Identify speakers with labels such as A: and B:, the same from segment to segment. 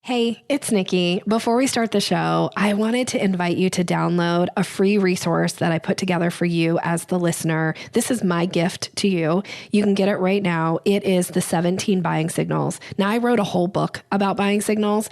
A: Hey, it's Nikki. Before we start the show, I wanted to invite you to download a free resource that I put together for you as the listener. This is my gift to you. You can get it right now. It is the 17 buying signals. Now, I wrote a whole book about buying signals,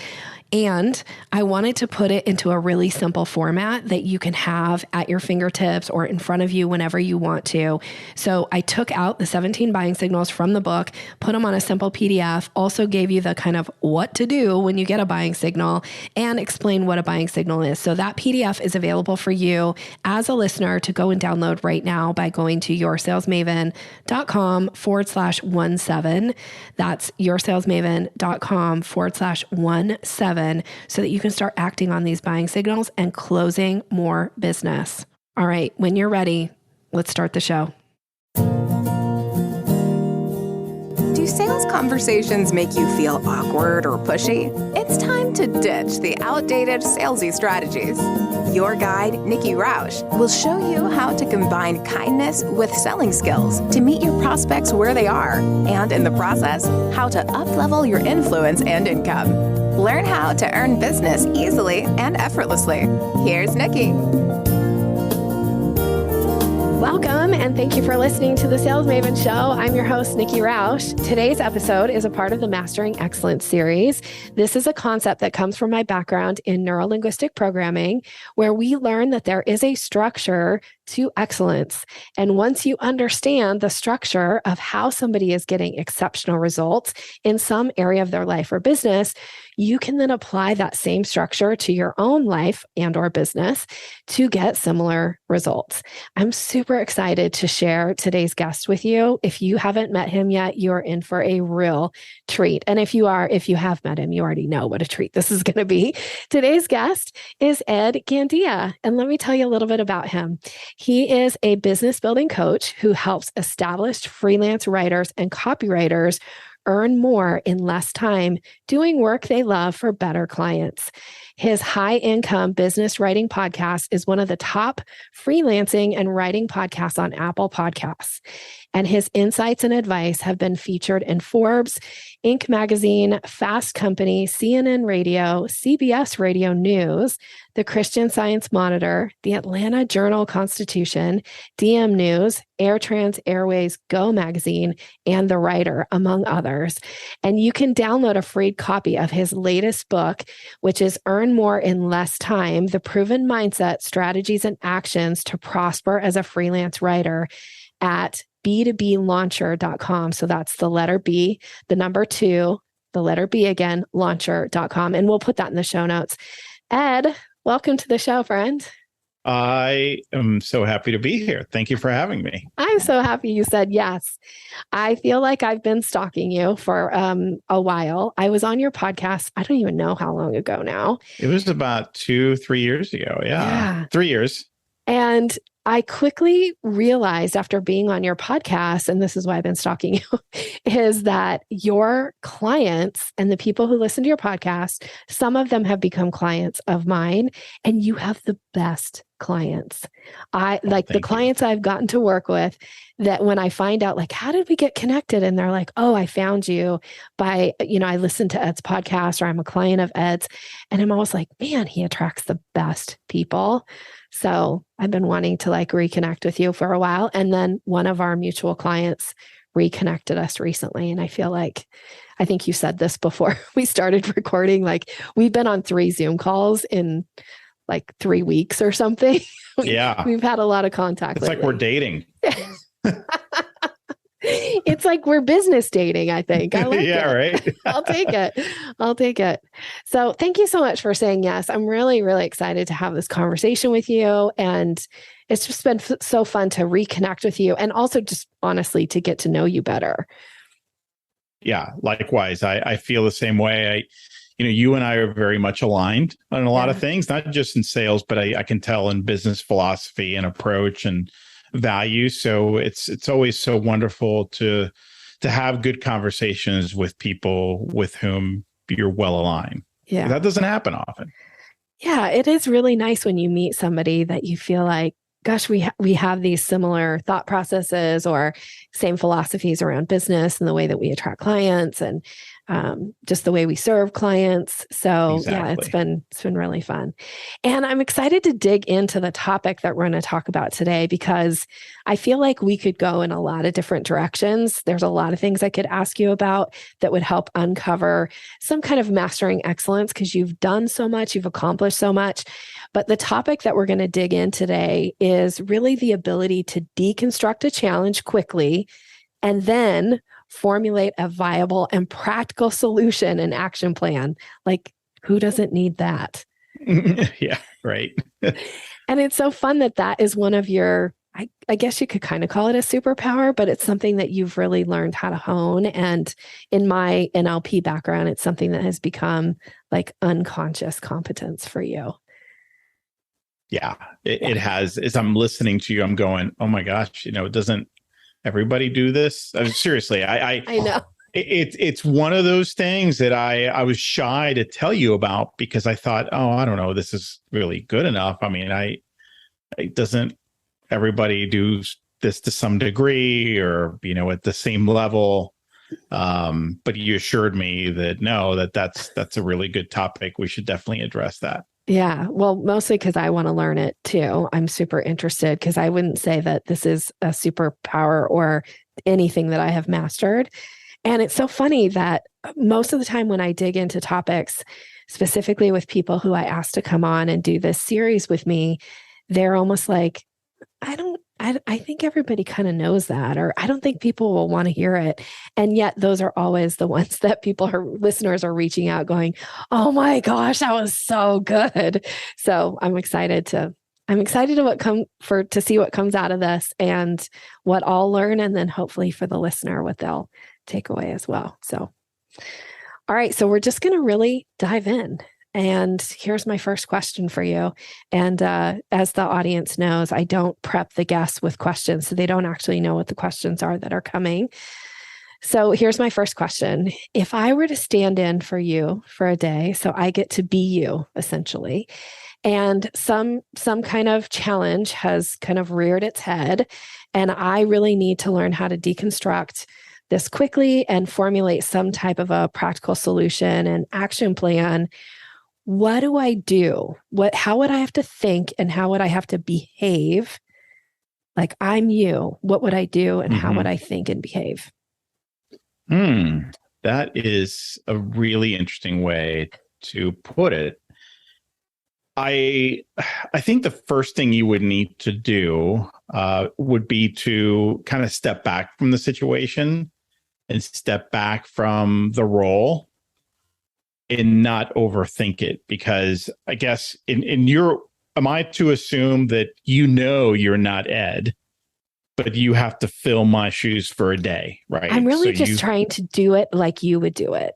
A: and I wanted to put it into a really simple format that you can have at your fingertips or in front of you whenever you want to. So I took out the 17 buying signals from the book, put them on a simple PDF, also gave you the kind of what to do when you get a buying signal, and explain what a buying signal is. So that PDF is available for you as a listener to go and download right now by going to yoursalesmaven.com/17. That's yoursalesmaven.com/17 so that you can start acting on these buying signals and closing more business. All right, when you're ready, let's start the show.
B: Do sales conversations make you feel awkward or pushy? It's time to ditch the outdated salesy strategies. Your guide, Nikki Roush, will show you how to combine kindness with selling skills to meet your prospects where they are, and in the process, how to up-level your influence and income. Learn how to earn business easily and effortlessly. Here's Nikki.
A: Welcome, and thank you for listening to the Sales Maven Show. I'm your host, Nikki Roush. Today's episode is a part of the Mastering Excellence series. This is a concept that comes from my background in neuro-linguistic programming, where we learn that there is a structure to excellence. And once you understand the structure of how somebody is getting exceptional results in some area of their life or business, you can then apply that same structure to your own life and or business to get similar results. I'm super excited to share today's guest with you. If you haven't met him yet, you're in for a real treat. And if you have met him, you already know what a treat this is going to be. Today's guest is Ed Gandia. And let me tell you a little bit about him. He is a business building coach who helps established freelance writers and copywriters earn more in less time doing work they love for better clients. His high income business writing podcast is one of the top freelancing and writing podcasts on Apple Podcasts. And his insights and advice have been featured in Forbes, Inc. magazine, Fast Company, CNN Radio, CBS Radio News, the Christian Science Monitor, the Atlanta Journal-Constitution, DM News, AirTran Airways Go magazine, and The Writer, among others. And you can download a free copy of his latest book, which is Earn More in Less Time: The Proven Mindset, Strategies, and Actions to Prosper as a Freelance Writer, at b2blauncher.com. So that's the letter B, the number 2, the letter B again, launcher.com. And we'll put that in the show notes. Ed, welcome to the show, friend.
C: I am so happy to be here. Thank you for having me.
A: I'm so happy you said yes. I feel like I've been stalking you for a while. I was on your podcast. I don't even know how long ago now.
C: It was about 2-3 years ago. Yeah. 3 years.
A: And I quickly realized after being on your podcast, and this is why I've been stalking you, is that your clients and the people who listen to your podcast, some of them have become clients of mine, and you have the best clients. The clients I've gotten to work with, that when I find out, like, how did we get connected? And they're like, oh, I found you by, I listened to Ed's podcast, or I'm a client of Ed's. And I'm always like, man, he attracts the best people. So I've been wanting to reconnect with you for a while. And then one of our mutual clients reconnected us recently. And I feel like, I think you said this before we started recording, we've been on 3 Zoom calls in 3 weeks or something.
C: Yeah.
A: We've had a lot of contact.
C: It's lately. Like we're dating.
A: It's like we're business dating, I think. I like
C: yeah,
A: it.
C: Right.
A: I'll take it. So thank you so much for saying yes. I'm really, really excited to have this conversation with you. And it's just been so fun to reconnect with you, and also just honestly to get to know you better.
C: Yeah, likewise. I feel the same way. You and I are very much aligned on a lot of things, not just in sales, but I can tell in business philosophy and approach and value. So it's always so wonderful to have good conversations with people with whom you're well aligned.
A: Yeah.
C: That doesn't happen often.
A: Yeah, it is really nice when you meet somebody that you feel like, gosh, we have these similar thought processes or same philosophies around business and the way that we attract clients. And just the way we serve clients. So yeah,
C: Exactly.
A: it's been really fun. And I'm excited to dig into the topic that we're going to talk about today, because I feel like we could go in a lot of different directions. There's a lot of things I could ask you about that would help uncover some kind of mastering excellence, because you've done so much, you've accomplished so much. But the topic that we're going to dig in today is really the ability to deconstruct a challenge quickly and then formulate a viable and practical solution and action plan. Like, who doesn't need that?
C: Yeah, right.
A: And it's so fun that that is one of your, I guess you could kind of call it a superpower, but it's something that you've really learned how to hone. And in my NLP background, it's something that has become like unconscious competence for you.
C: Yeah, it has. As I'm listening to you, I'm going, oh my gosh, doesn't everybody do this? Seriously, I
A: know.
C: It's one of those things that I was shy to tell you about, because I thought, oh, I don't know, this is really good enough. I mean, doesn't everybody do this to some degree, or at the same level? But you assured me that no, that's a really good topic. We should definitely address that.
A: Yeah, well, mostly because I want to learn it too. I'm super interested, because I wouldn't say that this is a superpower or anything that I have mastered. And it's so funny that most of the time when I dig into topics, specifically with people who I ask to come on and do this series with me, they're almost like, I think everybody kind of knows that, or I don't think people will want to hear it. And yet those are always the ones that listeners are reaching out going, oh my gosh, that was so good. So I'm excited to see what comes out of this and what I'll learn. And then hopefully for the listener, what they'll take away as well. So, all right. So we're just going to really dive in. And here's my first question for you. And as the audience knows, I don't prep the guests with questions, so they don't actually know what the questions are that are coming. So here's my first question. If I were to stand in for you for a day, so I get to be you essentially, and some kind of challenge has kind of reared its head, and I really need to learn how to deconstruct this quickly and formulate some type of a practical solution and action plan, what do I do? How would I have to think, and how would I have to behave? Like, I'm you. What would I do, and how would I think and behave?
C: That is a really interesting way to put it. I think the first thing you would need to do would be to kind of step back from the situation and step back from the role and not overthink it. Because I guess am I to assume that you're not Ed, but you have to fill my shoes for a day, right?
A: I'm really just trying to do it like you would do it.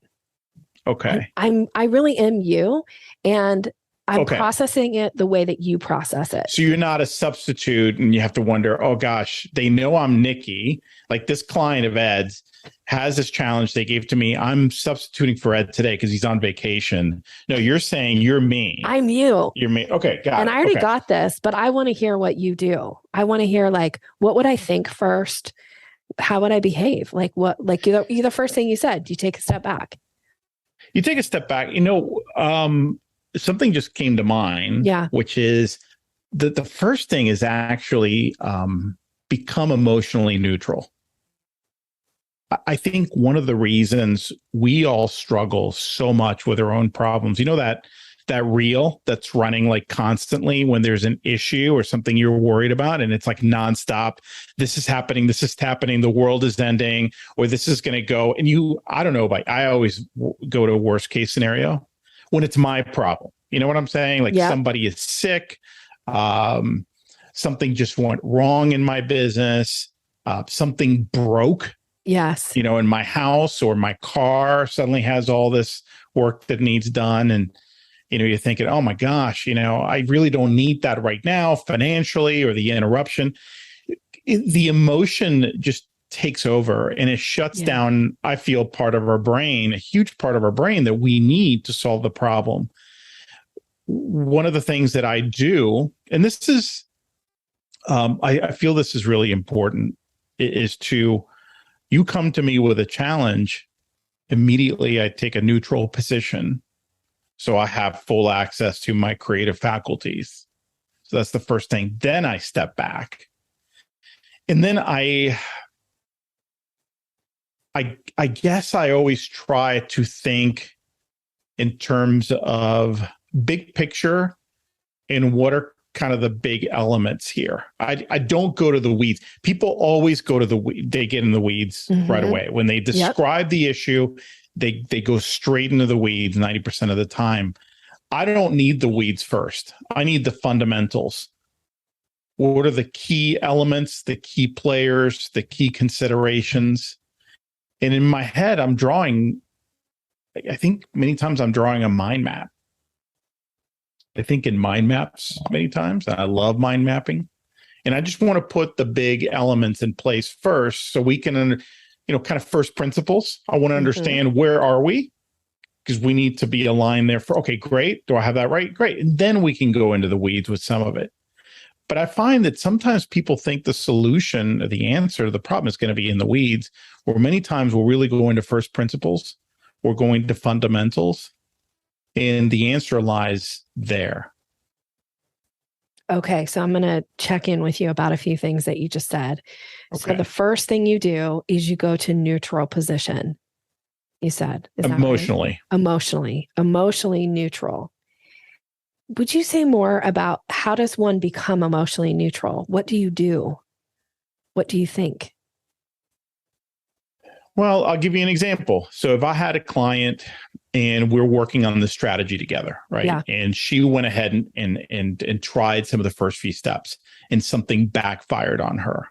C: Okay.
A: I really am you, and I'm processing it the way that you process it.
C: So you're not a substitute, and you have to wonder, oh gosh, they know I'm Nikki. Like, this client of Ed's has this challenge they gave to me. I'm substituting for Ed today because he's on vacation. No, you're saying you're me.
A: I'm you.
C: You're me. Okay, got it.
A: And I already got this, but I want to hear what you do. I want to hear, like, what would I think first? How would I behave? Like, what? Like, the first thing you said, you take a step back.
C: You take a step back. Something just came to mind.
A: Yeah.
C: Which is the first thing is actually become emotionally neutral. I think one of the reasons we all struggle so much with our own problems, that reel that's running like constantly when there's an issue or something you're worried about, and it's like nonstop. This is happening. The world is ending, or this is going to go. And I don't know, but I always go to a worst case scenario when it's my problem. You know what I'm saying? Like, somebody is sick. Something just went wrong in my business. Something broke.
A: Yes.
C: In my house, or my car suddenly has all this work that needs done. And, you're thinking, oh my gosh, I really don't need that right now financially, or the interruption. The emotion just takes over, and it shuts down, I feel, part of our brain, a huge part of our brain that we need to solve the problem. One of the things that I do, and this is, I feel this is really important, is you come to me with a challenge, immediately I take a neutral position. So I have full access to my creative faculties. So that's the first thing. Then I step back. And then I guess I always try to think in terms of big picture and what are kind of the big elements here. I don't go to the weeds. People always go to they get in the weeds right away. When they describe the issue, they go straight into the weeds 90% of the time. I don't need the weeds first. I need the fundamentals. What are the key elements, the key players, the key considerations? And in my head, I'm drawing, I think many times I'm drawing a mind map. I think in mind maps many times, and I love mind mapping. And I just want to put the big elements in place first so we can, kind of first principles. I want to understand where are we? Because we need to be aligned there for, okay, great. Do I have that right? Great. And then we can go into the weeds with some of it. But I find that sometimes people think the solution or the answer to the problem is going to be in the weeds, or many times we'll really go into first principles or going to fundamentals, and the answer lies there.
A: Okay, so I'm going to check in with you about a few things that you just said.
C: Okay.
A: So the first thing you do is you go to neutral position. You said, is that
C: emotionally.
A: Right? Emotionally neutral. Would you say more about how does one become emotionally neutral? What do you do? What do you think?
C: Well, I'll give you an example. So if I had a client and we're working on the strategy together, right?
A: Yeah.
C: And she went ahead and tried some of the first few steps and something backfired on her.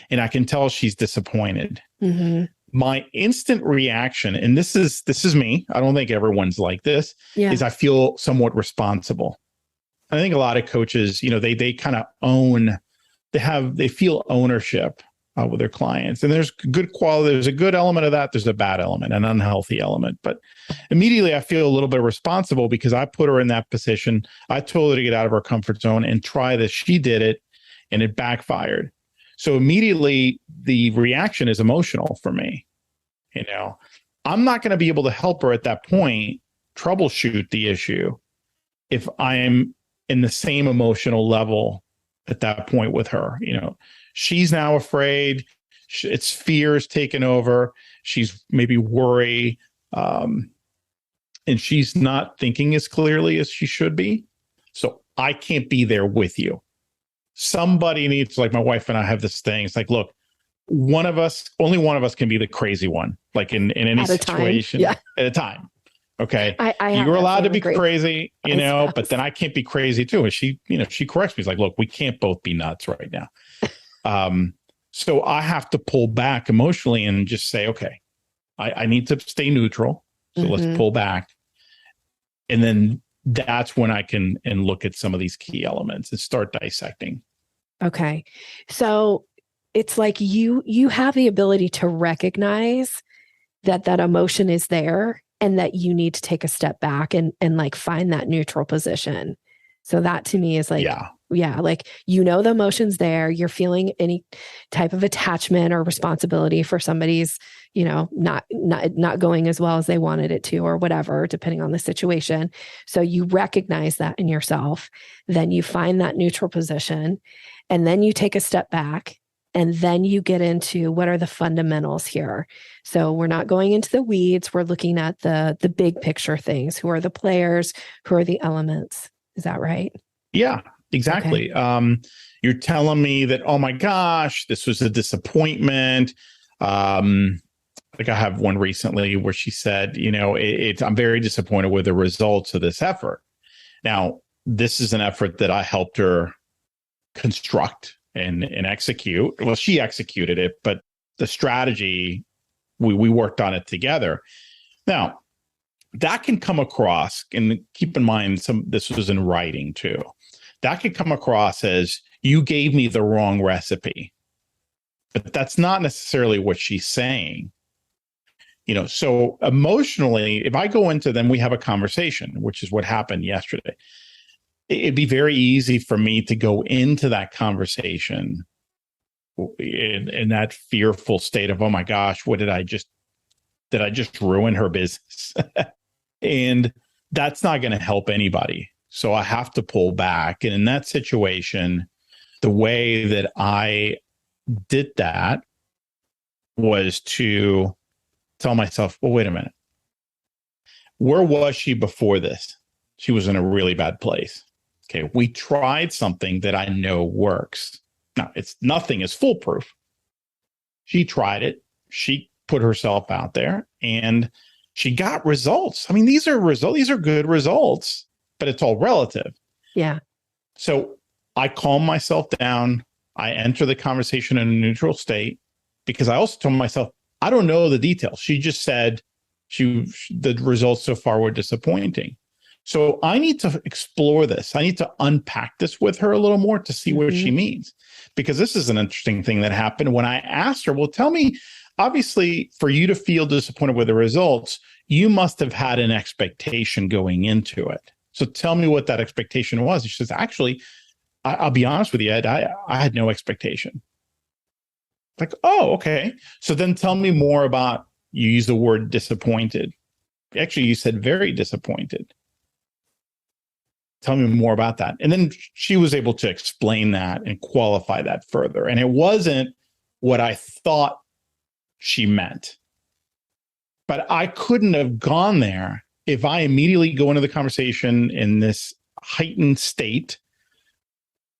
C: And I can tell she's disappointed. My instant reaction, and this is me, I don't think everyone's like this, is I feel somewhat responsible. I think a lot of coaches, they kind of own, they feel ownership with their clients. And there's good quality. There's a good element of that. There's a bad element, an unhealthy element. But immediately I feel a little bit responsible because I put her in that position. I told her to get out of her comfort zone and try this. She did it and it backfired. So immediately the reaction is emotional for me. I'm not going to be able to help her at that point troubleshoot the issue if I'm in the same emotional level at that point with her. She's now afraid. It's fears taken over. She's maybe worried, and she's not thinking as clearly as she should be. So I can't be there with you. Somebody needs, like my wife and I have this thing. It's like, look, only one of us can be the crazy one, like in any situation at a time. Okay. You're allowed to be crazy, but then I can't be crazy too. And she corrects me. It's like, look, we can't both be nuts right now. So I have to pull back emotionally and just say, okay, I need to stay neutral. So let's pull back. And then that's when I can look at some of these key elements and start dissecting.
A: Okay. So it's like you have the ability to recognize that emotion is there and that you need to take a step back and like find that neutral position. So that to me is like, like, the emotion's there. You're feeling any type of attachment or responsibility for somebody's, not going as well as they wanted it to, or whatever, depending on the situation. So you recognize that in yourself, then you find that neutral position, and then you take a step back. And then you get into what are the fundamentals here. So we're not going into the weeds. We're looking at the big picture things. Who are the players? Who are the elements? Is that right?
C: Yeah, exactly. Okay. You're telling me that, oh my gosh, this was a disappointment. Like I have one recently where she said, I'm very disappointed with the results of this effort. Now, this is an effort that I helped her construct and execute. Well, she executed it, but the strategy, we worked on it together. Now, that can come across, and keep in mind, this was in writing too. That could come across as, you gave me the wrong recipe. But that's not necessarily what she's saying. So emotionally, if I go into them, we have a conversation, which is what happened yesterday. It'd be very easy for me to go into that conversation in that fearful state of, oh my gosh, what did I just Did I just ruin her business? And that's not going to help anybody. So I have to pull back. And in that situation, the way that I did that was to tell myself, well, wait a minute. Where was she before this? She was in a really bad place. Okay, we tried something that I know works. Now, nothing is foolproof. She tried it. She put herself out there and she got results. I mean, these are good results, but it's all relative.
A: Yeah.
C: So I calm myself down. I enter the conversation in a neutral state because I also told myself, I don't know the details. She just said the results so far were disappointing. So I need to explore this. I need to unpack this with her a little more to see what she means. Because this is an interesting thing that happened when I asked her, well, tell me, obviously, for you to feel disappointed with the results, you must have had an expectation going into it. So tell me what that expectation was. She says, actually, I'll be honest with you, Ed, I had no expectation. Like, oh, okay. So then tell me more about, you use the word disappointed. Actually, you said very disappointed. Tell me more about that. And then she was able to explain that and qualify that further. And it wasn't what I thought she meant. But I couldn't have gone there if I immediately go into the conversation in this heightened state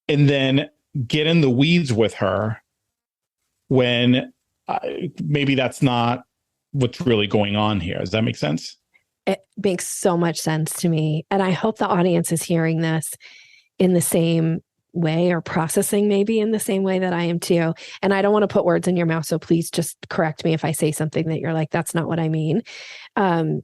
C: and then get in the weeds with her when maybe that's not what's really going on here. Does that make sense?
A: It makes so much sense to me. And I hope the audience is hearing this in the same way, or processing maybe in the same way that I am too. And I don't want to put words in your mouth, so please just correct me if I say something that you're like, that's not what I mean. And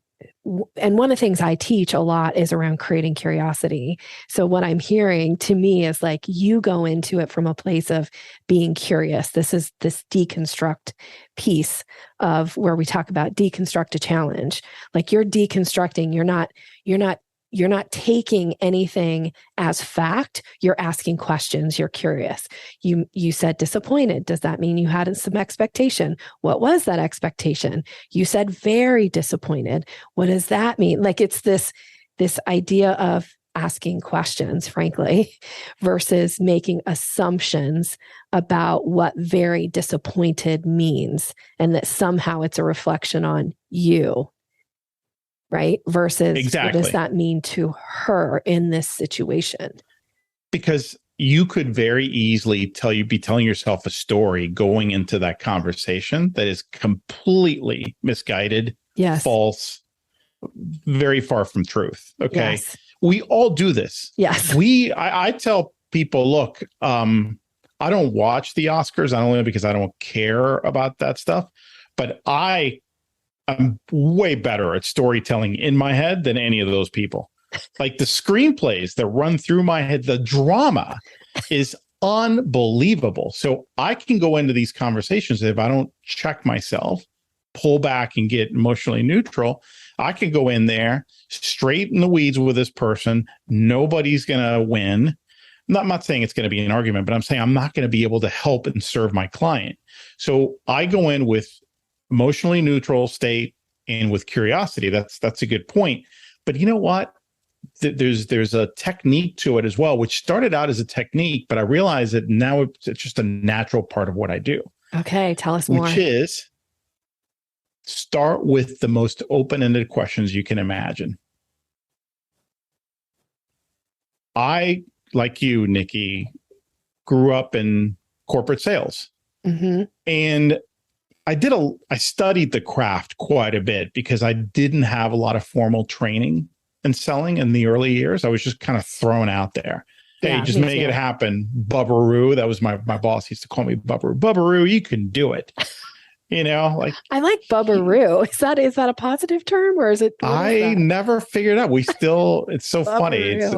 A: one of the things I teach a lot is around creating curiosity. So what I'm hearing to me is like, you go into it from a place of being curious. This is this deconstruct piece of where we talk about deconstruct a challenge. Like you're deconstructing, you're not taking anything as fact. You're asking questions. You're curious. You said disappointed. Does that mean you had some expectation? What was that expectation? You said very disappointed. What does that mean? Like it's this idea of asking questions, frankly, versus making assumptions about what very disappointed means, and that somehow it's a reflection on you. Right? Versus
C: exactly.
A: What does that mean to her in this situation?
C: Because you could very easily be telling yourself a story going into that conversation that is completely misguided,
A: yes,
C: false, very far from truth. Okay.
A: Yes.
C: We all do this.
A: Yes.
C: I tell people, look, I don't watch the Oscars, not only because I don't care about that stuff, but I'm way better at storytelling in my head than any of those people. Like the screenplays that run through my head, the drama is unbelievable. So I can go into these conversations if I don't check myself, pull back and get emotionally neutral. I can go in there straight in the weeds with this person. Nobody's going to win. I'm not saying it's going to be an argument, but I'm saying I'm not going to be able to help and serve my client. So I go in with emotionally neutral state and with curiosity. That's a good point. But you know what? There's a technique to it as well, which started out as a technique, but I realize that now it's just a natural part of what I do.
A: Okay, tell us more.
C: Which is start with the most open-ended questions you can imagine. I, like you, Nikki, grew up in corporate sales. Mm-hmm. And I studied the craft quite a bit because I didn't have a lot of formal training in selling in the early years. I was just kind of thrown out there. Hey, just make it happen. Bubbaroo. That was my boss used to call me Bubbaroo. Bubbaroo, you can do it. You know, like
A: I like Bubbaroo. Is that a positive term, or is it?
C: I never figured out. It's so funny. It's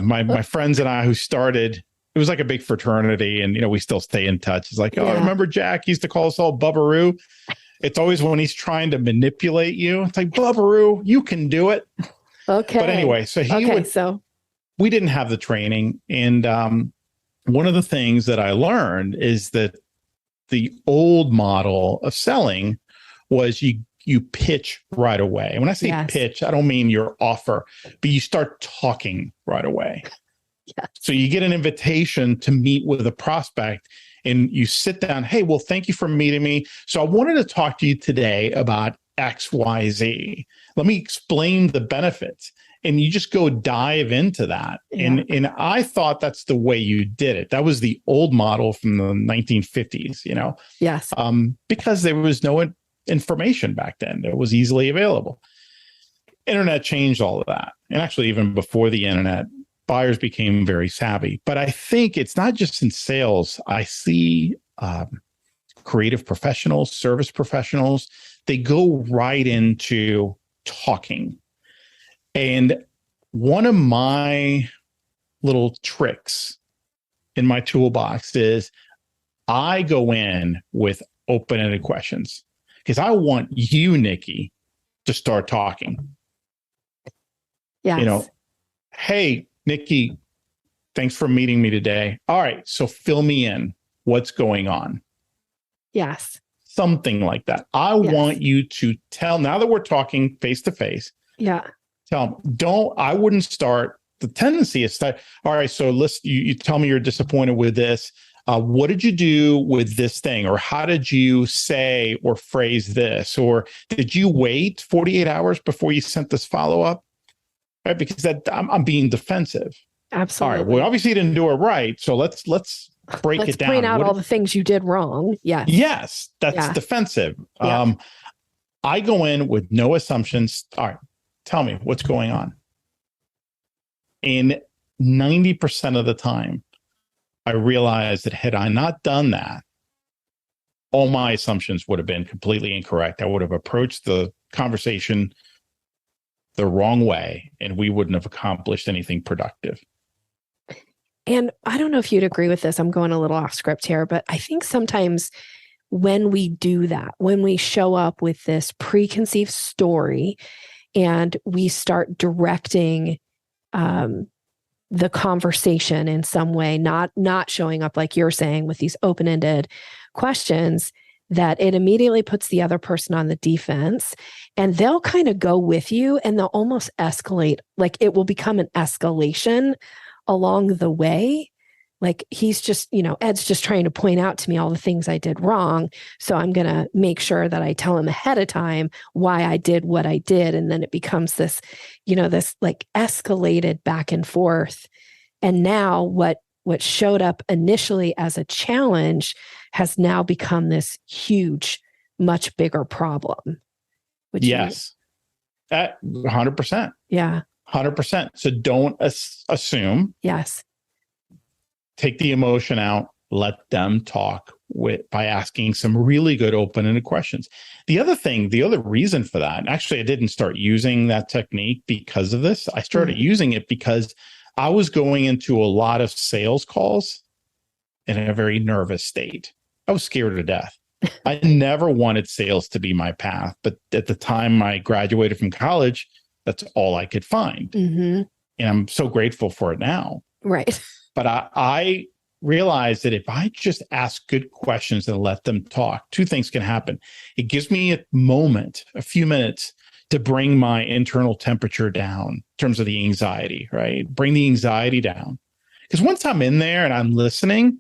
C: my friends and I who started. It was like a big fraternity, and we still stay in touch. It's like, oh, remember Jack used to call us all Bubbaroo? It's always when he's trying to manipulate you. It's like, Bubbaroo, you can do it.
A: Okay.
C: But anyway, we didn't have the training. And one of the things that I learned is that the old model of selling was you pitch right away. And when I say pitch, I don't mean your offer, but you start talking right away.
A: Yes.
C: So you get an invitation to meet with a prospect and you sit down. Hey, well, thank you for meeting me. So I wanted to talk to you today about XYZ. Let me explain the benefits. And you just go dive into that. Yeah. And I thought that's the way you did it. That was the old model from the 1950s,
A: Yes.
C: Because there was no information back then. It was easily available. Internet changed all of that. And actually, even before the internet, buyers became very savvy. But I think it's not just in sales. I see creative professionals, service professionals, they go right into talking. And one of my little tricks in my toolbox is I go in with open-ended questions because I want you, Nikki, to start talking.
A: Yes.
C: Hey, Nikki, thanks for meeting me today. All right, so fill me in. What's going on?
A: Yes.
C: Something like that. I want you to tell, now that we're talking face to face.
A: Yeah.
C: Tell them, I wouldn't start. The tendency is that, all right, so you tell me you're disappointed with this. What did you do with this thing? Or how did you say or phrase this? Or did you wait 48 hours before you sent this follow-up? Right? Because I'm being defensive.
A: Absolutely.
C: All right. Well, obviously you didn't do it right. So let's break it down.
A: Point out all the things you did wrong. Yes.
C: Yes. That's defensive.
A: Yeah.
C: I go in with no assumptions. All right. Tell me what's going on. And 90% of the time, I realized that had I not done that, all my assumptions would have been completely incorrect. I would have approached the conversation the wrong way, and we wouldn't have accomplished anything productive.
A: And I don't know if you'd agree with this. I'm going a little off script here, but I think sometimes when we do that, when we show up with this preconceived story and we start directing the conversation in some way, not showing up like you're saying with these open-ended questions, that it immediately puts the other person on the defense and they'll kind of go with you and they'll almost escalate. Like it will become an escalation along the way. Like he's just, Ed's just trying to point out to me all the things I did wrong. So I'm going to make sure that I tell him ahead of time why I did what I did. And then it becomes this, this like escalated back and forth. And now what showed up initially as a challenge has now become this huge, much bigger problem.
C: Yes. 100%.
A: Yeah.
C: 100%. So don't assume.
A: Yes.
C: Take the emotion out, let them talk by asking some really good open-ended questions. The other reason for that, actually, I didn't start using that technique because of this. I started using it because I was going into a lot of sales calls in a very nervous state. I was scared to death. I never wanted sales to be my path. But at the time I graduated from college, that's all I could find. Mm-hmm. And I'm so grateful for it now.
A: Right.
C: But I realized that if I just ask good questions and let them talk, two things can happen. It gives me a few minutes to bring my internal temperature down in terms of the anxiety, right? Bring the anxiety down. Because once I'm in there and I'm listening,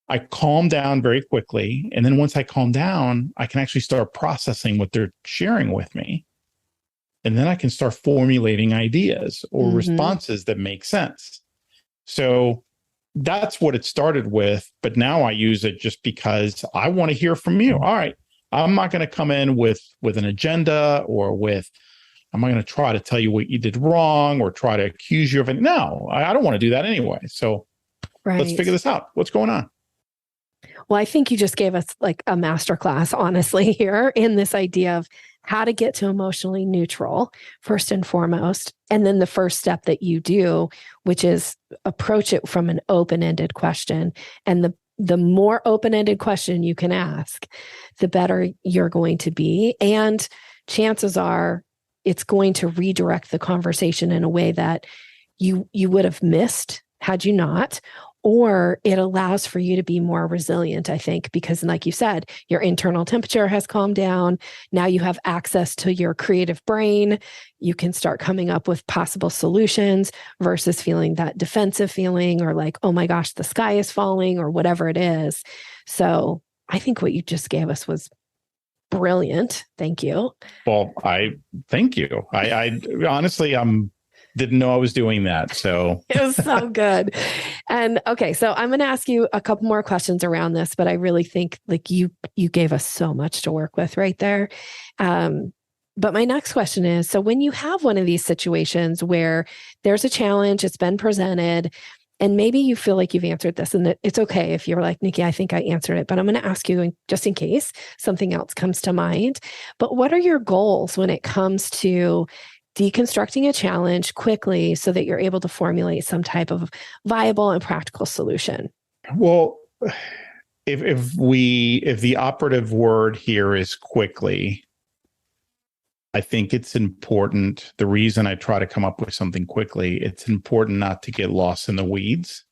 C: I calm down very quickly. And then once I calm down, I can actually start processing what they're sharing with me. And then I can start formulating ideas or responses that make sense. So that's what it started with. But now I use it just because I want to hear from you. All right. I'm not going to come in with an agenda or I'm not going to try to tell you what you did wrong or try to accuse you of it. No, I don't want to do that anyway. So let's figure this out. What's going on?
A: Well, I think you just gave us like a masterclass, honestly, here in this idea of how to get to emotionally neutral, first and foremost. And then the first step that you do, which is approach it from an open-ended question. And the more open-ended question you can ask, the better you're going to be. And chances are it's going to redirect the conversation in a way that you would have missed had you not, or it allows for you to be more resilient, I think, because like you said, your internal temperature has calmed down. Now you have access to your creative brain. You can start coming up with possible solutions versus feeling that defensive feeling or like, oh my gosh, the sky is falling or whatever it is. So I think what you just gave us was brilliant. Thank you.
C: Well, I thank you. I honestly, didn't know I was doing that. So
A: it was so good. And okay, so I'm going to ask you a couple more questions around this, but I really think like you gave us so much to work with right there. But my next question is, so when you have one of these situations where there's a challenge, it's been presented, and maybe you feel like you've answered this, and it's okay if you're like, Nikki, I think I answered it, but I'm going to ask you just in case something else comes to mind. But what are your goals when it comes to deconstructing a challenge quickly so that you're able to formulate some type of viable and practical solution?
C: Well, if the operative word here is quickly, I think it's important. The reason I try to come up with something quickly, it's important not to get lost in the weeds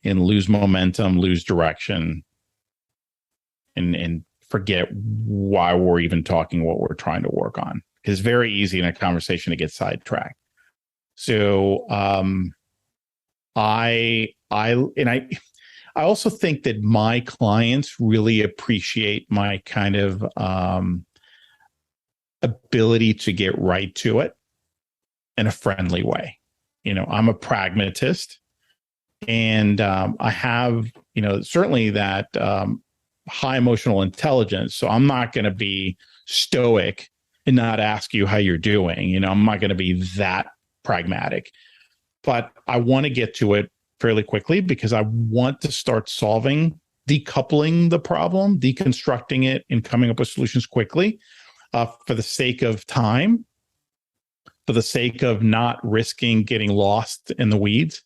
C: and lose momentum, lose direction, and forget why we're even talking, what we're trying to work on. It's very easy in a conversation to get sidetracked. So I also think that my clients really appreciate my kind of ability to get right to it in a friendly way. I'm a pragmatist, and I have, certainly that high emotional intelligence. So I'm not going to be stoic and not ask you how you're doing. I'm not going to be that pragmatic, but I want to get to it fairly quickly because I want to start decoupling the problem, deconstructing it, and coming up with solutions quickly for the sake of time, for the sake of not risking getting lost in the weeds.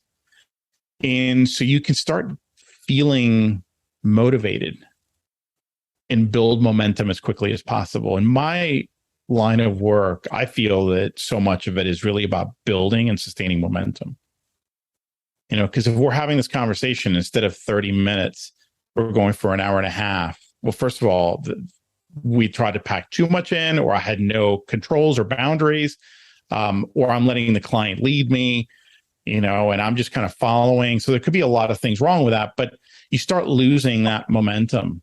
C: And so you can start feeling motivated and build momentum as quickly as possible. In my line of work, I feel that so much of it is really about building and sustaining momentum. Because if we're having this conversation, instead of 30 minutes, we're going for an hour and a half. Well, first of all, we tried to pack too much in, or I had no controls or boundaries, or I'm letting the client lead me, and I'm just kind of following. So there could be a lot of things wrong with that, but you start losing that momentum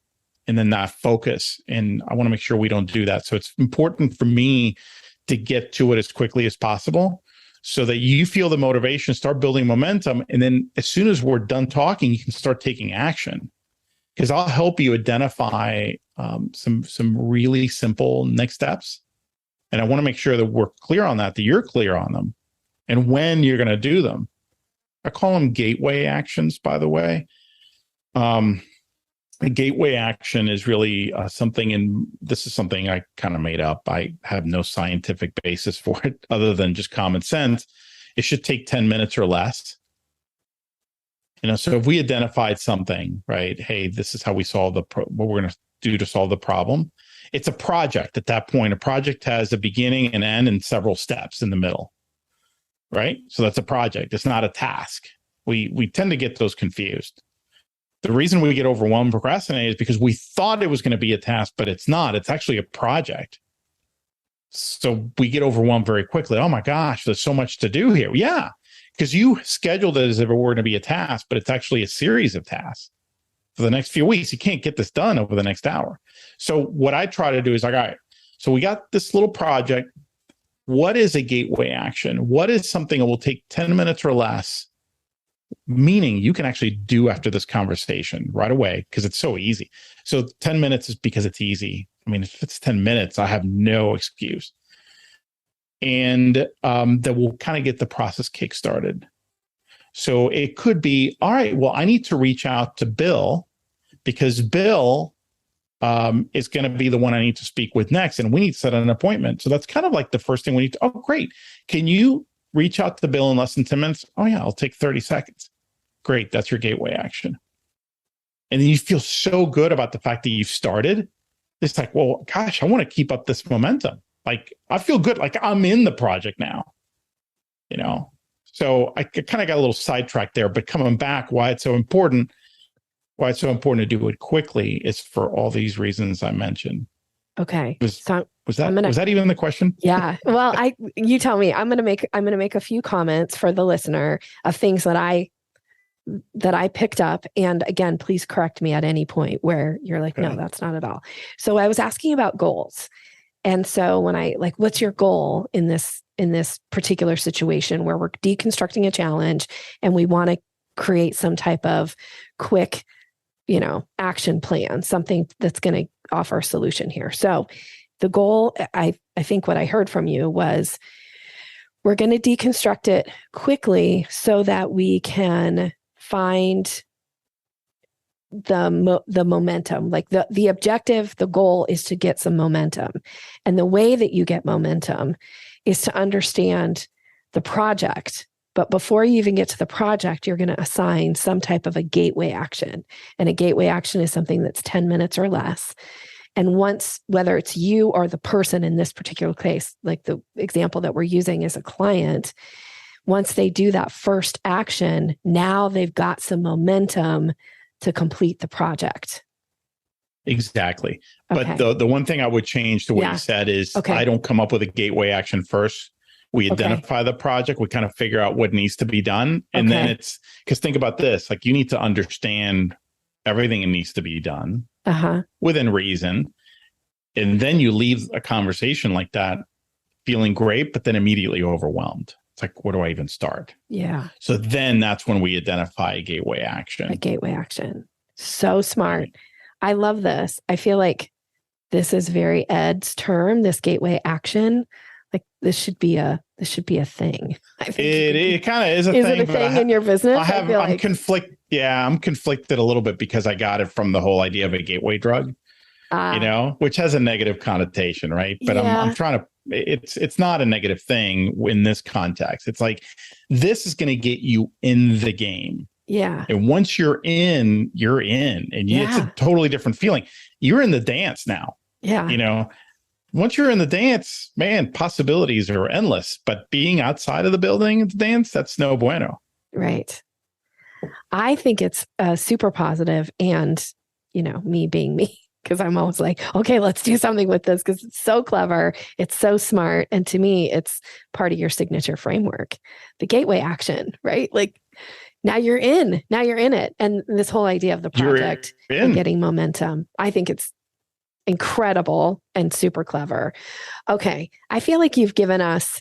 C: and then that focus. And I want to make sure we don't do that. So it's important for me to get to it as quickly as possible so that you feel the motivation, start building momentum. And then as soon as we're done talking, you can start taking action, because I'll help you identify some really simple next steps. And I want to make sure that we're clear on that you're clear on them and when you're going to do them. I call them gateway actions, by the way. A gateway action is really something, and this is something I kind of made up. I have no scientific basis for it other than just common sense. It should take 10 minutes or less. So if we identified something, right? Hey, this is how we solve what we're going to do to solve the problem. It's a project at that point. A project has a beginning, an end, and several steps in the middle, right? So that's a project. It's not a task. We tend to get those confused. The reason we get overwhelmed and procrastinate is because we thought it was going to be a task, but it's not. It's actually a project. So we get overwhelmed very quickly. Oh my gosh, there's so much to do here. Yeah, because you scheduled it as if it were going to be a task, but it's actually a series of tasks for the next few weeks. You can't get this done over the next hour. So what I try to do is like, all right, so we got this little project. What is a gateway action? What is something that will take 10 minutes or less? Meaning you can actually do after this conversation right away because it's so easy. So 10 minutes is because it's easy. I mean, if it's 10 minutes, I have no excuse. And that will kind of get the process kickstarted. So it could be, all right, well, I need to reach out to Bill because Bill is going to be the one I need to speak with next. And we need to set an appointment. So that's kind of like the first thing we need to, oh, great. Can you reach out to Bill in less than 10 minutes? Oh, yeah, I'll take 30 seconds. Great. That's your gateway action. And then you feel so good about the fact that you've started. It's like, well, gosh, I want to keep up this momentum. Like, I feel good. Like I'm in the project now, So I kind of got a little sidetracked there, but coming back, why it's so important to do it quickly is for all these reasons I mentioned.
A: Okay.
C: Was that even the question?
A: Yeah. Well, you tell me. I'm gonna make a few comments for the listener of things that I picked up. And again, please correct me at any point where you're like, no, that's not at all. So I was asking about goals. And so when what's your goal in this particular situation where we're deconstructing a challenge and we want to create some type of quick, action plan, something that's going to offer a solution here. So the goal, I think what I heard from you was we're going to deconstruct it quickly so that we can find the momentum. Like the objective, the goal is to get some momentum. And the way that you get momentum is to understand the project. But before you even get to the project, you're going to assign some type of a gateway action. And a gateway action is something that's 10 minutes or less. And once, whether it's you or the person in this particular case, like the example that we're using as a client, once they do that first action, now they've got some momentum to complete the project.
C: Exactly.
A: Okay.
C: But the one thing I would change to what you said is I don't come up with a gateway action first. We identify the project, we kind of figure out what needs to be done. And then it's because think about this, like you need to understand everything that needs to be done within reason. And then you leave a conversation like that feeling great, but then immediately overwhelmed. It's like, where do I even start?
A: Yeah.
C: So then that's when we identify a gateway action.
A: A gateway action. So smart. I love this. I feel like this is very Ed's term, this gateway action. Like this should be a thing. I think
C: it kind of is a thing.
A: Is it a thing in your business?
C: I'm conflicted a little bit because I got it from the whole idea of a gateway drug, which has a negative connotation, right? But I'm trying to. It's not a negative thing in this context. It's like this is going to get you in the game.
A: Yeah.
C: And once you're in, and it's a totally different feeling. You're in the dance now.
A: Yeah.
C: Once you're in the dance, man, possibilities are endless. But being outside of the building, the dance, that's no bueno.
A: Right. I think it's super positive, and me being me, because I'm always like, okay, let's do something with this because it's so clever, it's so smart, and to me, it's part of your signature framework, the gateway action, right? Like now you're in it, and this whole idea of the project and getting momentum, I think it's incredible and super clever. Okay. I feel like you've given us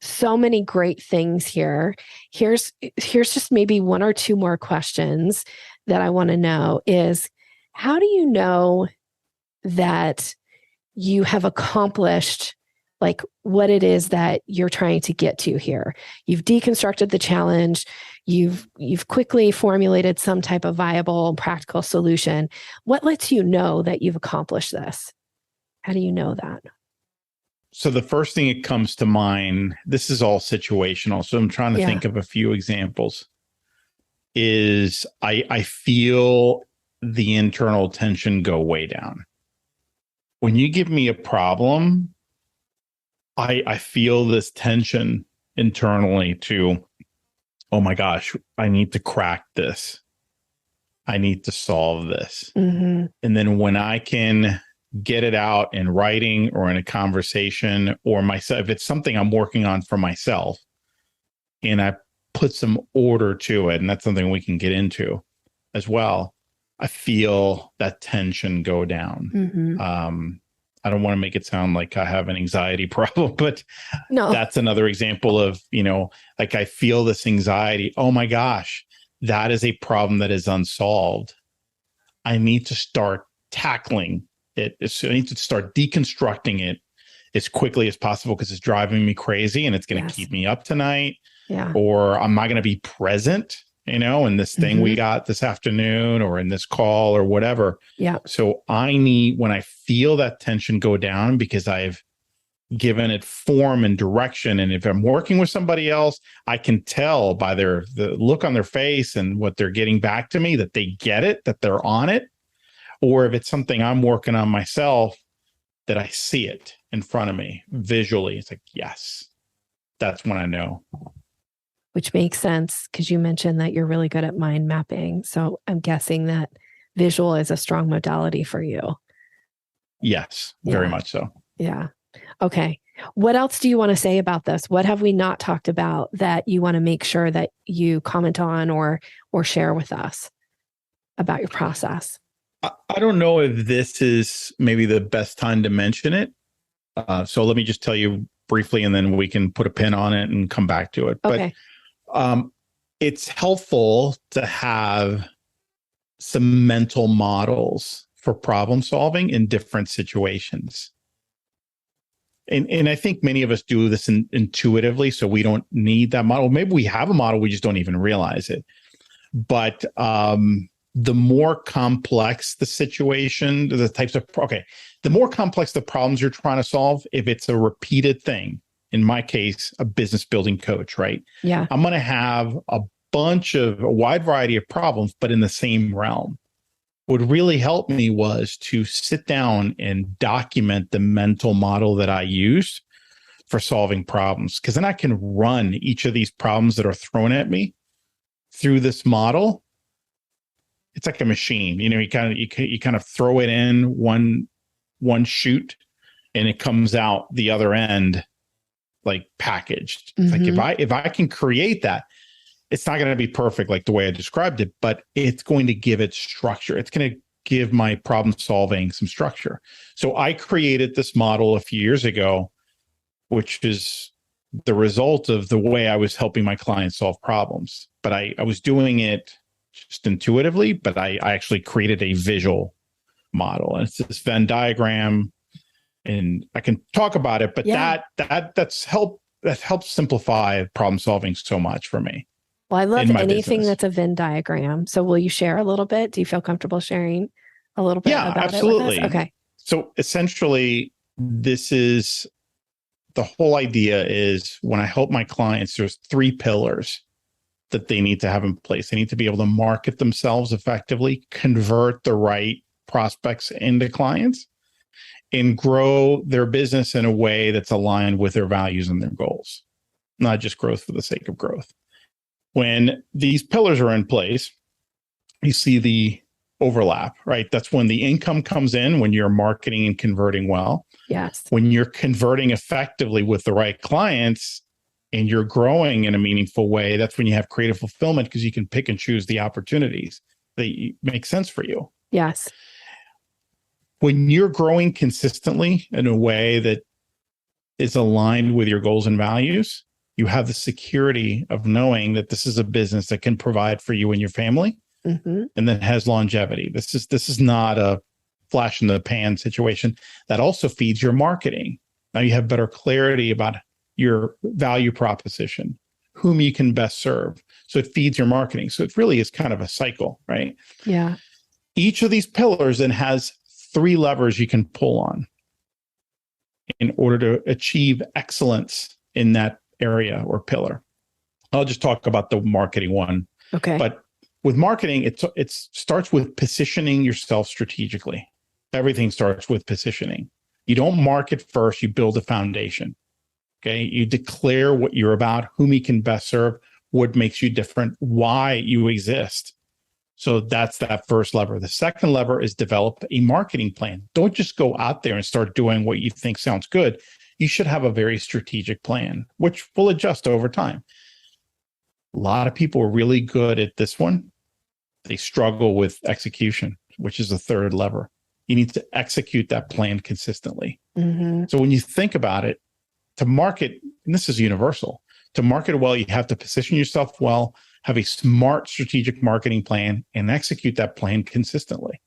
A: so many great things here. Here's just maybe one or two more questions that I want to know is, how do you know that you have accomplished like what it is that you're trying to get to here? You've deconstructed the challenge. You've quickly formulated some type of viable, practical solution. What lets you know that you've accomplished this? How do you know that?
C: So the first thing that comes to mind, this is all situational, so I'm trying to think of a few examples, is I feel the internal tension go way down. When you give me a problem, I feel this tension internally to, oh my gosh, I need to crack this. I need to solve this.
A: Mm-hmm.
C: And then when I can get it out in writing or in a conversation or myself, if it's something I'm working on for myself, and I put some order to it, and that's something we can get into as well, I feel that tension go down.
A: Mm-hmm.
C: I don't want to make it sound like I have an anxiety problem, but
A: no,
C: that's another example of, like I feel this anxiety. Oh my gosh, that is a problem that is unsolved. I need to start tackling it. I need to start deconstructing it as quickly as possible because it's driving me crazy and it's going to keep me up tonight.
A: Yeah.
C: Or I'm not going to be present, in this thing we got this afternoon or in this call or whatever.
A: Yeah.
C: So I need, when I feel that tension go down because I've given it form and direction, and if I'm working with somebody else, I can tell by the look on their face and what they're getting back to me that they get it, that they're on it. Or if it's something I'm working on myself, that I see it in front of me visually. It's like, yes, that's when I know.
A: which makes sense because you mentioned that you're really good at mind mapping. So I'm guessing that visual is a strong modality for you.
C: Yes, very much so.
A: Yeah. Okay. What else do you want to say about this? What have we not talked about that you want to make sure that you comment on or share with us about your process?
C: I don't know if this is maybe the best time to mention it. So let me just tell you briefly, and then we can put a pin on it and come back to it.
A: Okay.
C: But it's helpful to have some mental models for problem solving in different situations. And I think many of us do this intuitively, so we don't need that model. Maybe we have a model, we just don't even realize it. But the more complex the situation, the more complex the problems you're trying to solve, if it's a repeated thing, in my case, a business building coach, right?
A: Yeah.
C: I'm going to have a wide variety of problems, but in the same realm. What really helped me was to sit down and document the mental model that I used for solving problems. Because then I can run each of these problems that are thrown at me through this model. It's like a machine, you kind of throw it in one chute, and it comes out the other end like packaged. It's like if I can create that, it's not going to be perfect like the way I described it, but it's going to give it structure. It's going to give my problem solving some structure. So I created this model a few years ago, which is the result of the way I was helping my clients solve problems. But I was doing it just intuitively, but I actually created a visual model. And it's this Venn diagram, and I can talk about it, but that's helped simplify problem solving so much for me.
A: Well, I love anything that's a Venn diagram. So will you share a little bit? Do you feel comfortable sharing a little bit about
C: absolutely.
A: it with us? Okay.
C: So essentially, the whole idea is when I help my clients, there's 3 pillars that they need to have in place. They need to be able to market themselves effectively, convert the right prospects into clients, and grow their business in a way that's aligned with their values and their goals, not just growth for the sake of growth. When these pillars are in place, you see the overlap, right? That's when the income comes in, when you're marketing and converting well.
A: Yes.
C: When you're converting effectively with the right clients and you're growing in a meaningful way, that's when you have creative fulfillment, because you can pick and choose the opportunities that make sense for you.
A: Yes.
C: When you're growing consistently in a way that is aligned with your goals and values, you have the security of knowing that this is a business that can provide for you and your family, and that has longevity. This is not a flash in the pan situation. That also feeds your marketing. Now you have better clarity about your value proposition, whom you can best serve. So it feeds your marketing. So it really is kind of a cycle, right?
A: Yeah.
C: Each of these pillars then has 3 levers you can pull on in order to achieve excellence in that area or pillar. I'll just talk about the marketing one.
A: Okay.
C: But with marketing, it starts with positioning yourself strategically. Everything starts with positioning. You don't market first, you build a foundation. Okay. You declare what you're about, whom you can best serve, what makes you different, why you exist. So that's that first lever. The second lever is develop a marketing plan. Don't just go out there and start doing what you think sounds good. You should have a very strategic plan, which will adjust over time. A lot of people are really good at this one. They struggle with execution, which is the third lever. You need to execute that plan consistently. So when you think about it, to market, and this is universal, to market well, you have to position yourself well, have a smart strategic marketing plan, and execute that plan consistently.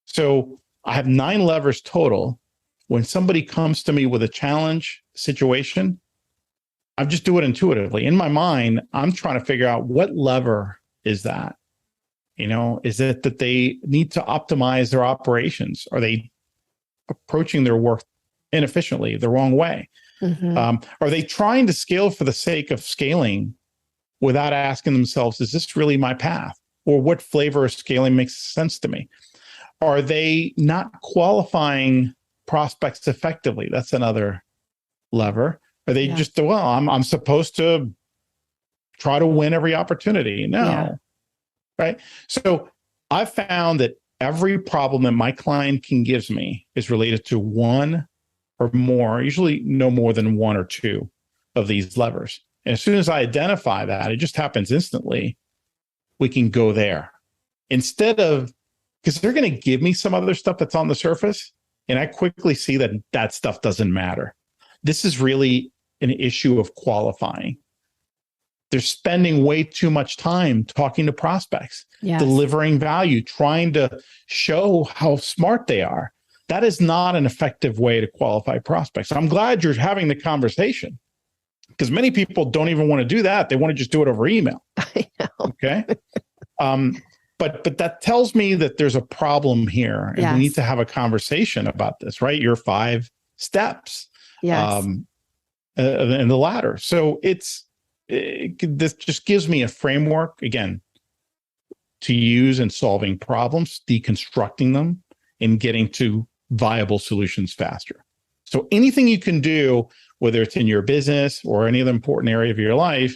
C: So I have 9 levers total. When somebody comes to me with a challenge situation, I just do it intuitively. In my mind, I'm trying to figure out what lever is that? Is it that they need to optimize their operations? Are they approaching their work inefficiently, the wrong way? Are they trying to scale for the sake of scaling without asking themselves, is this really my path? Or what flavor of scaling makes sense to me? Are they not qualifying prospects effectively? That's another lever. Are they just, I'm supposed to try to win every opportunity. No.
A: Yeah.
C: Right. So I've found that every problem that my client can give me is related to one or more, usually no more than one or two of these levers. And as soon as I identify that, it just happens instantly. We can go there instead of, because they're going to give me some other stuff that's on the surface. And I quickly see that that stuff doesn't matter. This is really an issue of qualifying. They're spending way too much time talking to prospects,
A: Yes.
C: delivering value, trying to show how smart they are. That is not an effective way to qualify prospects. I'm glad you're having the conversation, because many people don't even want to do that. They want to just do it over email.
A: I know.
C: Okay. But that tells me that there's a problem here, and we need to have a conversation about this, right? Your 5 steps in the ladder. So this just gives me a framework, again, to use in solving problems, deconstructing them, and getting to viable solutions faster. So anything you can do, whether it's in your business or any other important area of your life,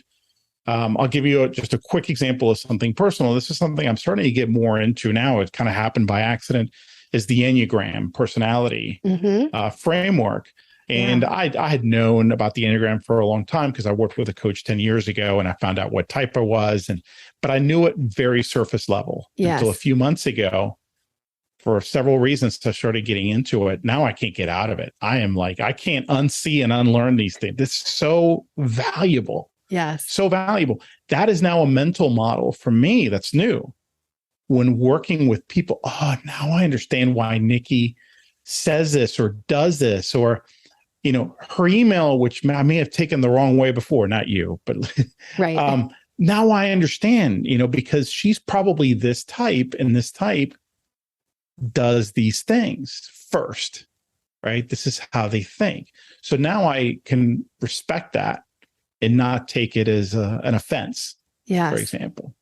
C: I'll give you just a quick example of something personal. This is something I'm starting to get more into now. It kind of happened by accident, is the Enneagram personality framework. And I had known about the Enneagram for a long time because I worked with a coach 10 years ago, and I found out what type I was. But I knew it very surface level until a few months ago. For several reasons, I started getting into it. Now I can't get out of it. I am like, I can't unsee and unlearn these things. This is so valuable.
A: Yes.
C: So valuable. That is now a mental model for me that's new. When working with people, now I understand why Nikki says this or does this, or, her email, which I may have taken the wrong way before, not you, but
A: right.
C: Now I understand, because she's probably this type, and this type does these things first, right? This is how they think. So now I can respect that and not take it as an offense, for example.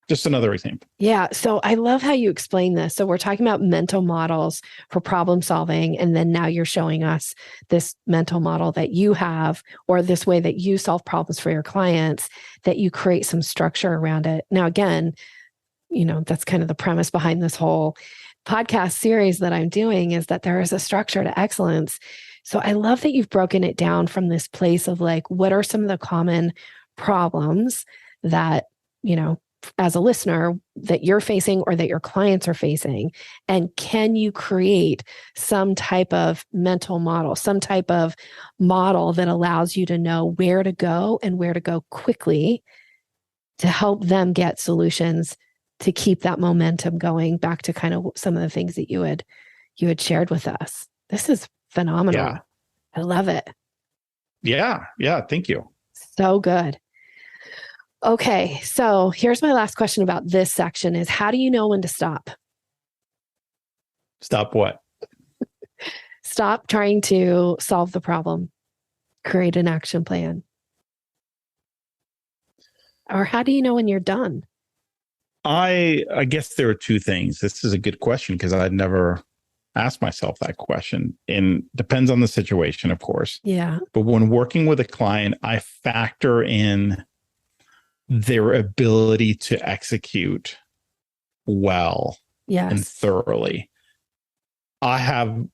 C: Just another example.
A: Yeah. So I love how you explain this. So we're talking about mental models for problem solving. And then now you're showing us this mental model that you have, or this way that you solve problems for your clients, that you create some structure around it. Now, again, that's kind of the premise behind this whole podcast series that I'm doing, is that there is a structure to excellence. So I love that you've broken it down from this place of like, what are some of the common problems that, as a listener, that you're facing or that your clients are facing? And can you create some type of mental model, some type of model that allows you to know where to go and where to go quickly to help them get solutions to keep that momentum going, back to kind of some of the things that you had shared with us. This is phenomenal.
C: Yeah.
A: I love it.
C: Yeah. Thank you.
A: So good. Okay. So here's my last question about this section is, how do you know when to stop?
C: Stop what?
A: Stop trying to solve the problem. Create an action plan. Or how do you know when you're done?
C: I guess there are 2 things. This is a good question because I'd never asked myself that question, and depends on the situation, of course.
A: Yeah.
C: But when working with a client, I factor in their ability to execute well and thoroughly. I have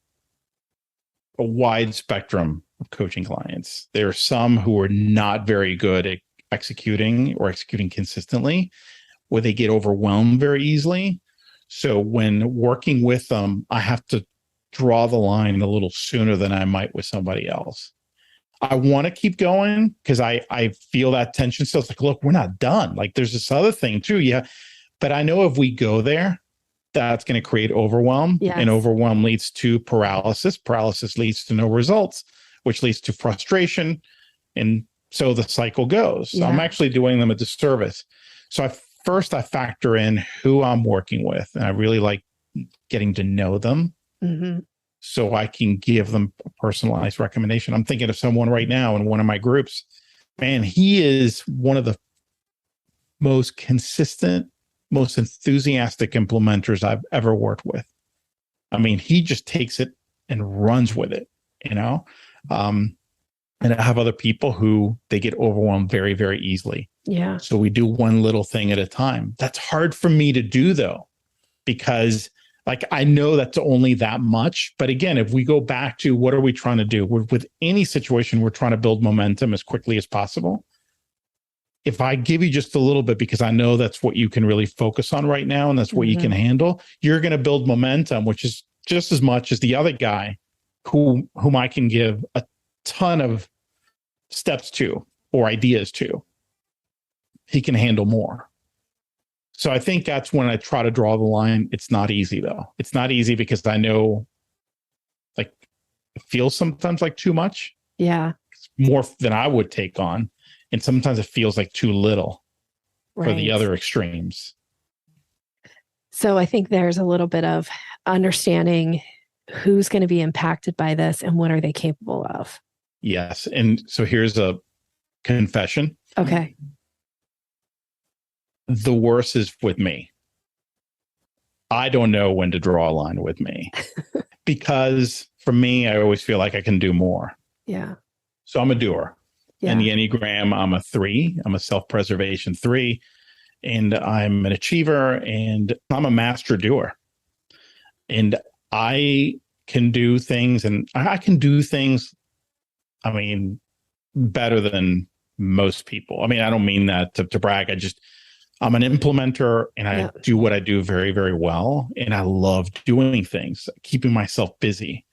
C: a wide spectrum of coaching clients. There are some who are not very good at executing or executing consistently, where they get overwhelmed very easily. So when working with them, I have to draw the line a little sooner than I might with somebody else. I want to keep going because I feel that tension. So it's like, look, we're not done. Like there's this other thing too. Yeah. But I know if we go there, that's going to create overwhelm.
A: Yes.
C: And overwhelm leads to paralysis. Paralysis leads to no results, which leads to frustration. And so the cycle goes. So I'm actually doing them a disservice. So First, I factor in who I'm working with, and I really like getting to know them so I can give them a personalized recommendation. I'm thinking of someone right now in one of my groups. Man, he is one of the most consistent, most enthusiastic implementers I've ever worked with. I mean, he just takes it and runs with it, And I have other people who they get overwhelmed very, very easily.
A: Yeah.
C: So we do one little thing at a time. That's hard for me to do though, because like I know that's only that much. But again, if we go back to what are we trying to do? With any situation, we're trying to build momentum as quickly as possible. If I give you just a little bit, because I know that's what you can really focus on right now, and that's what you can handle, you're going to build momentum, which is just as much as the other guy whom I can give a ton of steps to or ideas to. He can handle more. So I think that's when I try to draw the line. It's not easy though. It's not easy because I know like it feels sometimes like too much.
A: Yeah.
C: It's more than I would take on. And sometimes it feels like too little for the other extremes.
A: So I think there's a little bit of understanding who's going to be impacted by this and what are they capable of.
C: Yes. And so here's a confession.
A: Okay.
C: The worst is with me. I don't know when to draw a line with me because for me, I always feel like I can do more.
A: Yeah.
C: So I'm a doer.
A: Yeah.
C: And the Enneagram, I'm a 3. I'm a self-preservation 3. And I'm an achiever and I'm a master doer. And I can do things and I can do things, I mean, better than most people. I mean, I don't mean that to brag. I'm an implementer and I do what I do very, very well. And I love doing things, keeping myself busy.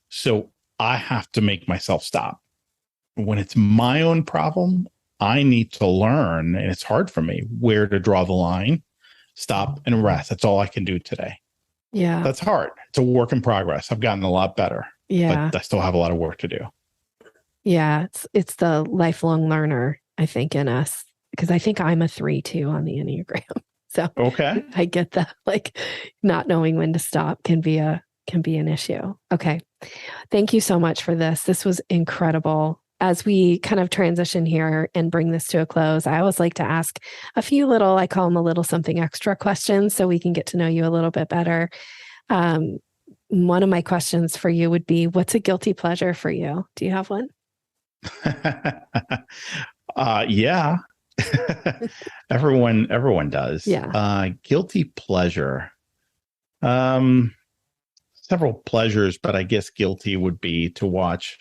C: So I have to make myself stop. When it's my own problem, I need to learn, and it's hard for me, where to draw the line, stop and rest. That's all I can do today.
A: Yeah.
C: That's hard. It's a work in progress. I've gotten a lot better.
A: Yeah.
C: But I still have a lot of work to do.
A: Yeah. It's the lifelong learner, I think, in us, because I think I'm a 3 too on the Enneagram. So
C: okay.
A: I get that, like not knowing when to stop can be an issue. Okay. Thank you so much for this. This was incredible. As we kind of transition here and bring this to a close, I always like to ask a few little, I call them a little something extra questions so we can get to know you a little bit better. One of my questions for you would be, what's a guilty pleasure for you? Do you have one?
C: Yeah. Everyone does.
A: Yeah.
C: Guilty pleasure. Several pleasures, but I guess guilty would be to watch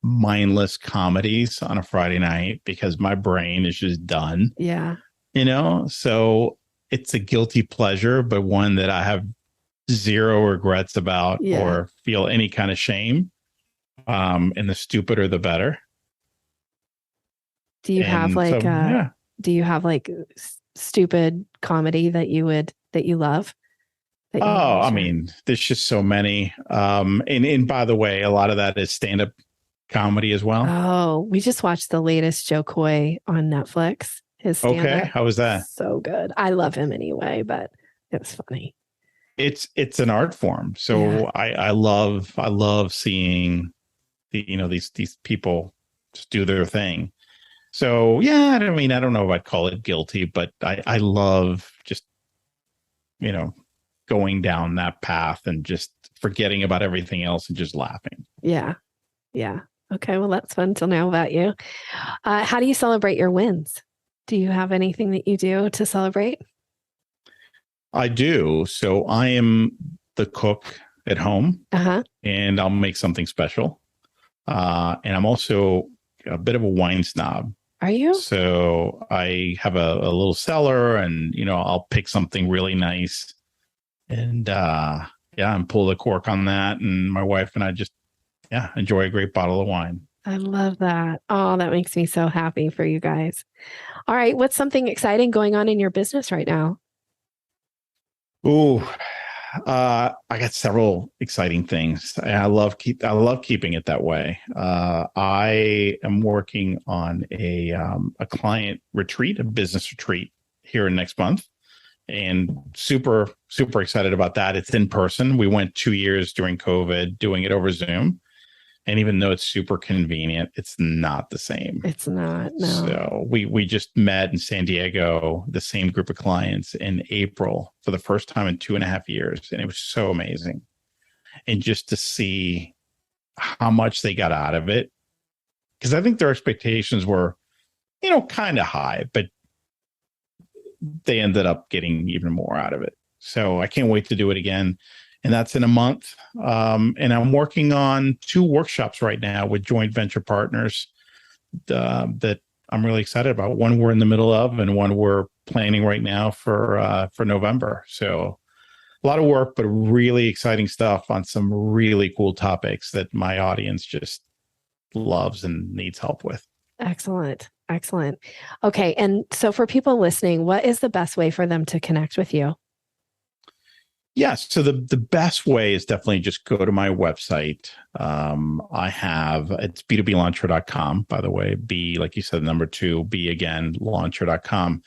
C: mindless comedies on a Friday night because my brain is just done.
A: Yeah.
C: So it's a guilty pleasure, but one that I have zero regrets about or feel any kind of shame. And the stupider, the better.
A: Do you have like stupid comedy that you love?
C: I mean, there's just so many. And by the way, a lot of that is stand-up comedy as well.
A: Oh, we just watched the latest Joe Coy on Netflix. His stand-up.
C: Okay, how was that?
A: So good. I love him anyway, but it was funny.
C: It's an art form. So I love seeing these people just do their thing. So I don't know if I'd call it guilty, but I love just going down that path and just forgetting about everything else and just laughing.
A: Yeah. Okay, well, that's fun to know about you. How do you celebrate your wins? Do you have anything that you do to celebrate?
C: I do. So I am the cook at home, and I'll make something special. And I'm also a bit of a wine snob.
A: Are you?
C: So I have a little cellar, and I'll pick something really nice, and and pull the cork on that. And my wife and I just enjoy a great bottle of wine.
A: I love that. Oh, that makes me so happy for you guys. All right, what's something exciting going on in your business right now?
C: Oh, I got several exciting things. I love keeping it that way. I am working on a client retreat, a business retreat here next month, and super, super excited about that. It's in person. We went 2 years during COVID doing it over Zoom. And even though it's super convenient, it's not the same.
A: It's not, no.
C: So we just met in San Diego, the same group of clients in April for the first time in 2.5 years. And it was so amazing. And just to see how much they got out of it because I think their expectations were, kind of high, but they ended up getting even more out of it. So I can't wait to do it again. And that's in a month. And I'm working on 2 workshops right now with joint venture partners that I'm really excited about. One we're in the middle of, and one we're planning right now for November. So a lot of work, but really exciting stuff on some really cool topics that my audience just loves and needs help with.
A: Excellent. Excellent. Okay. And so for people listening, what is the best way for them to connect with you?
C: Yes. So the best way is definitely just go to my website. It's b2blauncher.com, by the way. B, like you said, number 2, B again, launcher.com.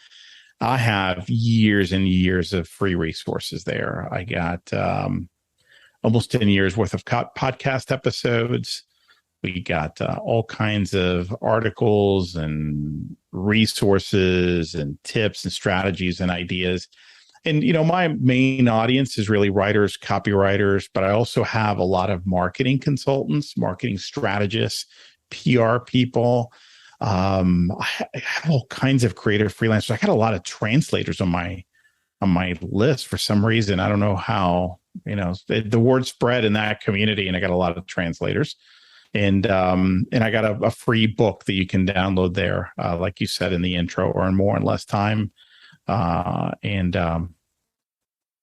C: I have years and years of free resources there. I got almost 10 years worth of podcast episodes. We got all kinds of articles and resources and tips and strategies and ideas. And, my main audience is really writers, copywriters, but I also have a lot of marketing consultants, marketing strategists, PR people. I have all kinds of creative freelancers. I got a lot of translators on my list for some reason. I don't know how, the word spread in that community, and I got a lot of translators. And I got a free book that you can download there, like you said in the intro, Earn More in Less Time. I think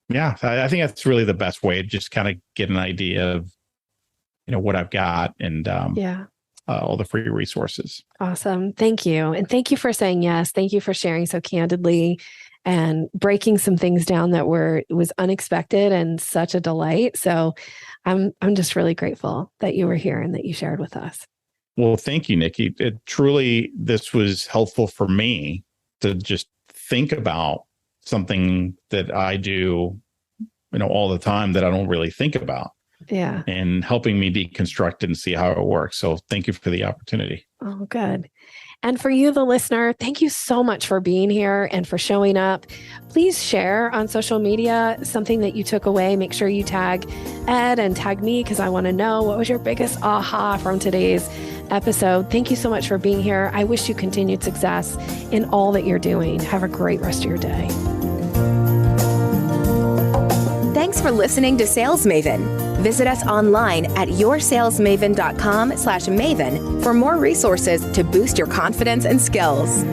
C: that's really the best way to just kind of get an idea of, what I've got and all the free resources.
A: Awesome. Thank you. And thank you for saying yes. Thank you for sharing so candidly and breaking some things down that was unexpected and such a delight. So I'm just really grateful that you were here and that you shared with us.
C: Well, thank you, Nikki. This was helpful for me to just think about something that I do, all the time that I don't really think about.
A: Yeah.
C: And helping me deconstruct and see how it works. So thank you for the opportunity.
A: Oh, good. And for you, the listener, thank you so much for being here and for showing up. Please share on social media something that you took away. Make sure you tag Ed and tag me because I want to know what was your biggest aha from today's episode. Thank you so much for being here. I wish you continued success in all that you're doing. Have a great rest of your day.
B: Thanks for listening to Sales Maven. Visit us online at yoursalesmaven.com/maven for more resources to boost your confidence and skills.